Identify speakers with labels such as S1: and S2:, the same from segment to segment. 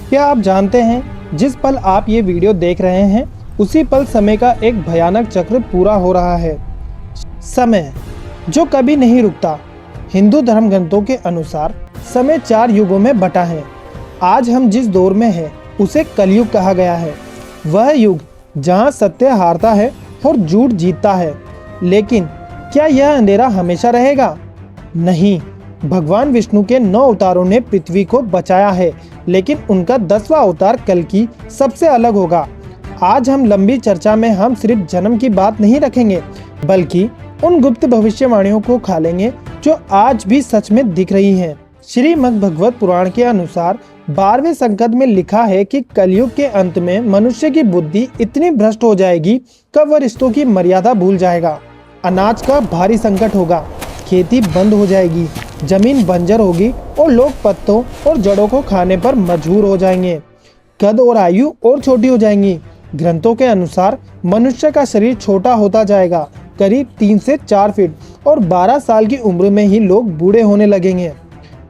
S1: क्या आप जानते हैं जिस पल आप ये वीडियो देख रहे हैं उसी पल समय का एक भयानक चक्र पूरा हो रहा है। समय जो कभी नहीं रुकता। हिंदू धर्म ग्रंथों के अनुसार समय 4 युगों में बटा है। आज हम जिस दौर में हैं उसे कलयुग कहा गया है। वह युग जहां सत्य हारता है और झूठ जीतता है। लेकिन क्या यह अंधेरा हमेशा रहेगा? नहीं। भगवान विष्णु के 9 अवतारों ने पृथ्वी को बचाया है, लेकिन उनका 10वां अवतार कल्कि सबसे अलग होगा। आज हम लंबी चर्चा में हम सिर्फ जन्म की बात नहीं रखेंगे, बल्कि उन गुप्त भविष्यवाणियों को खालेंगे जो आज भी सच में दिख रही हैं। श्रीमद् भगवत पुराण के अनुसार 12वें संकट में लिखा है कि कलयुग के अंत में मनुष्य की बुद्धि इतनी भ्रष्ट हो जाएगी कि वह रिश्तों की मर्यादा भूल जाएगा। अनाज का भारी संकट होगा, खेती बंद हो जाएगी, जमीन बंजर होगी और लोग पत्तों और जड़ों को खाने पर मजबूर हो जाएंगे। कद और आयु और छोटी हो जाएंगी। ग्रंथों के अनुसार मनुष्य का शरीर छोटा होता जाएगा, करीब 3 से 4 फीट, और 12 साल की उम्र में ही लोग बूढ़े होने लगेंगे।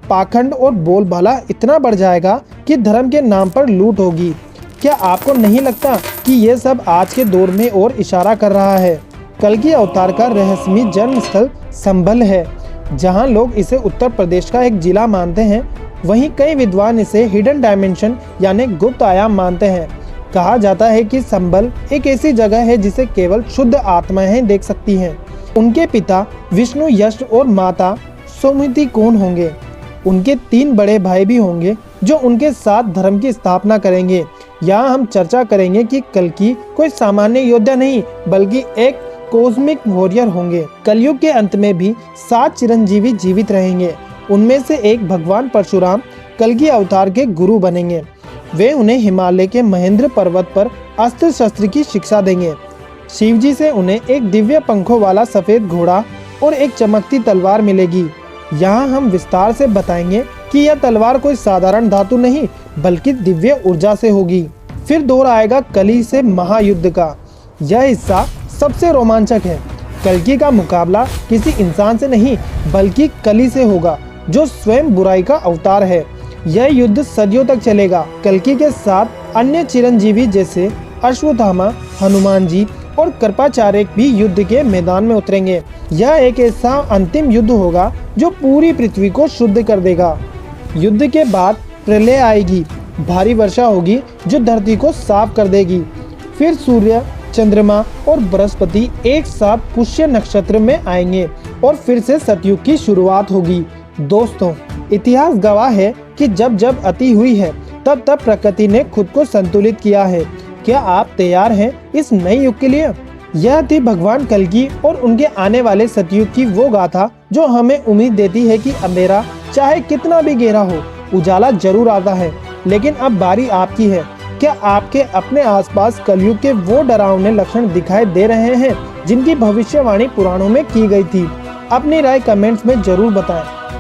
S1: पाखंड और बोलबाला इतना बढ़ जाएगा कि धर्म के नाम पर लूट होगी। क्या आपको नहीं लगता कि ये सब आज के दौर में और इशारा कर रहा है? कल्कि अवतार का रहस्यमय जन्म स्थल संभल है। जहां लोग इसे उत्तर प्रदेश का एक जिला मानते हैं, वहीं कई विद्वान इसे हिडन डायमेंशन यानी गुप्त आयाम मानते हैं। कहा जाता है कि संभल एक ऐसी जगह है जिसे केवल शुद्ध आत्माएं देख सकती हैं। उनके पिता विष्णु यश और माता सौमिति कौन होंगे? उनके 3 बड़े भाई भी होंगे जो उनके साथ धर्म की स्थापना करेंगे। यहाँ हम चर्चा करेंगे कि कल्कि कोई सामान्य योद्धा नहीं, बल्कि एक कॉस्मिक वॉरियर होंगे। कलयुग के अंत में भी 7 चिरंजीवी जीवित रहेंगे। उनमें से एक भगवान परशुराम कल्कि अवतार के गुरु बनेंगे। वे उन्हें हिमालय के महेंद्र पर्वत पर अस्त्र शस्त्र की शिक्षा देंगे। शिवजी से उन्हें एक दिव्य पंखों वाला सफेद घोड़ा और एक चमकती तलवार मिलेगी। यहाँ हम विस्तार से बताएंगे कि यह तलवार कोई साधारण धातु नहीं, बल्कि दिव्य ऊर्जा से होगी। फिर दौर आएगा कली से महायुद्ध का। यह हिस्सा सबसे रोमांचक है। कल्कि का मुकाबला किसी इंसान से नहीं, बल्कि कली से होगा, जो स्वयं बुराई का अवतार है। यह युद्ध सदियों तक चलेगा। कल्कि के साथ अन्य चिरंजीवी जैसे अश्वत्थामा, हनुमान जी और कृपाचार्य भी युद्ध के मैदान में उतरेंगे। यह एक ऐसा अंतिम युद्ध होगा जो पूरी पृथ्वी को शुद्ध कर देगा। युद्ध के बाद प्रलय आएगी, भारी वर्षा होगी जो धरती को साफ कर देगी। फिर सूर्य, चंद्रमा और बृहस्पति एक साथ पुष्य नक्षत्र में आएंगे और फिर से सतयुग की शुरुआत होगी। दोस्तों, इतिहास गवाह है कि जब जब अति हुई है, तब तब प्रकृति ने खुद को संतुलित किया है। क्या आप तैयार हैं इस नए युग के लिए? यह थी भगवान कल्कि और उनके आने वाले सतयुग की वो गाथा जो हमें उम्मीद देती है कि अंधेरा चाहे कितना भी गहरा हो, उजाला जरूर आता है। लेकिन अब बारी आपकी है। क्या आपके अपने आसपास कलयुग के वो डरावने लक्षण दिखाई दे रहे हैं जिनकी भविष्यवाणी पुराणों में की गई थी? अपनी राय कमेंट्स में जरूर बताएं।